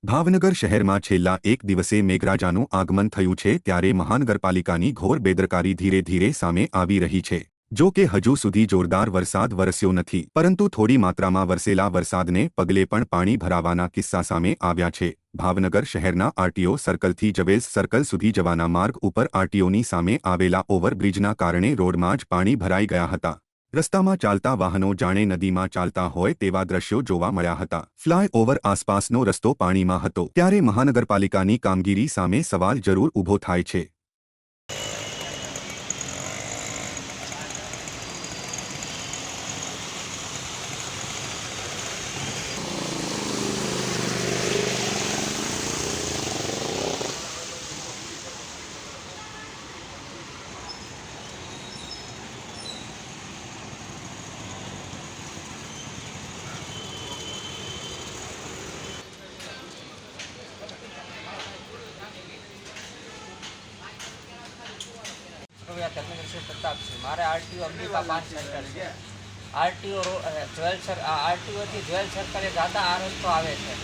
ભાવનગર શહેરમાં છેલ્લા એક દિવસે મેઘરાજાનું આગમન થયું છે ત્યારે મહાનગરપાલિકાની ઘોર બેદરકારી ધીરે ધીરે સામે આવી રહી છે। જો કે હજુ સુધી જોરદાર વરસાદ વરસ્યો નથી, પરંતુ થોડી માત્રામાં વરસેલા વરસાદને પગલે પણ પાણી ભરાવાના કિસ્સા સામે આવ્યા છે। ભાવનગર શહેરના આરટીઓ સર્કલથી જવેલ્સ સર્કલ સુધી જવાના માર્ગ ઉપર આરટીઓની સામે આવેલા ઓવરબ્રિજના કારણે રોડમાં જ પાણી ભરાઈ ગયા હતા। રસ્તામાં ચાલતા વાહનો જાણે નદીમાં ચાલતા હોય તેવા દ્રશ્યો જોવા મળ્યા હતા। ફ્લાયઓવર આસપાસનો રસ્તો પાણીમાં હતો ત્યારે મહાનગરપાલિકાની કામગીરી સામે સવાલ જરૂર ઊભો થાય છે। धर्मेंद्र सिंह प्रताप से मारे आरटीओ अंबिका 5 सेंटर है। आरटीओ आरटीओ थी ज्वेल सर्कल ज़्यादा आ रस्तो आवे छे।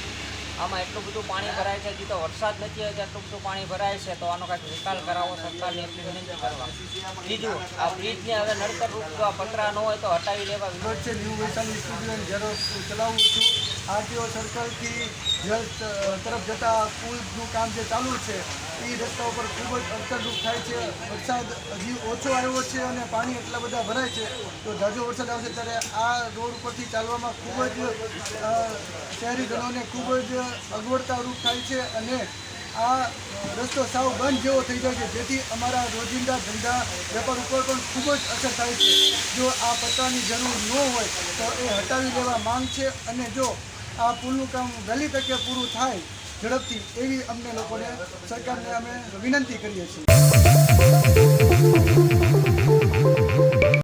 आमां एटલું બધું પાણી ભરાય છે। હજી તો વરસાદ નથી હજી આટલું બધું પાણી ભરાય છે તો આનો કાંઈક નિકાલ કરાવો સરકારને એટલી વિનંતી કરવા। બીજું આ બ્રિજને હવે નડતર રૂપ જો આ પતરા ન હોય તો હટાવી લેવા વિનંતી છે। ન્યૂ વૈશાલી સ્ટુડિયો જેનો ચલાવું છું। આરટીઓ સર્કલથી જ્વેલ તરફ જતા પુલનું કામ જે ચાલુ છે એ રસ્તા ઉપર ખૂબ જ અડચણરૂપ થાય છે। વરસાદ હજી ઓછો આવ્યો છે અને પાણી એટલા બધા ભરાય છે તો ઝાઝો વરસાદ આવશે ત્યારે આ રોડ ઉપરથી ચાલવામાં ખૂબ જ શહેરીજનોને ખૂબ જ અગવડતારૂપ થાય છે અને આ રસ્તો સાવ બંધ જેવો થઈ જાય છે, જેથી અમારા રોજિંદા ધંધા વેપાર ઉપર પણ ખૂબ જ અસર થાય છે। જો આ પતરાની જરૂર ન હોય તો એ હટાવી લેવા માંગ છે અને જો આ પુલનું કામ વહેલી તકે પૂરું થાય ઝડપથી એવી અમને લોકોને સરકારને અમે વિનંતી કરીએ છીએ।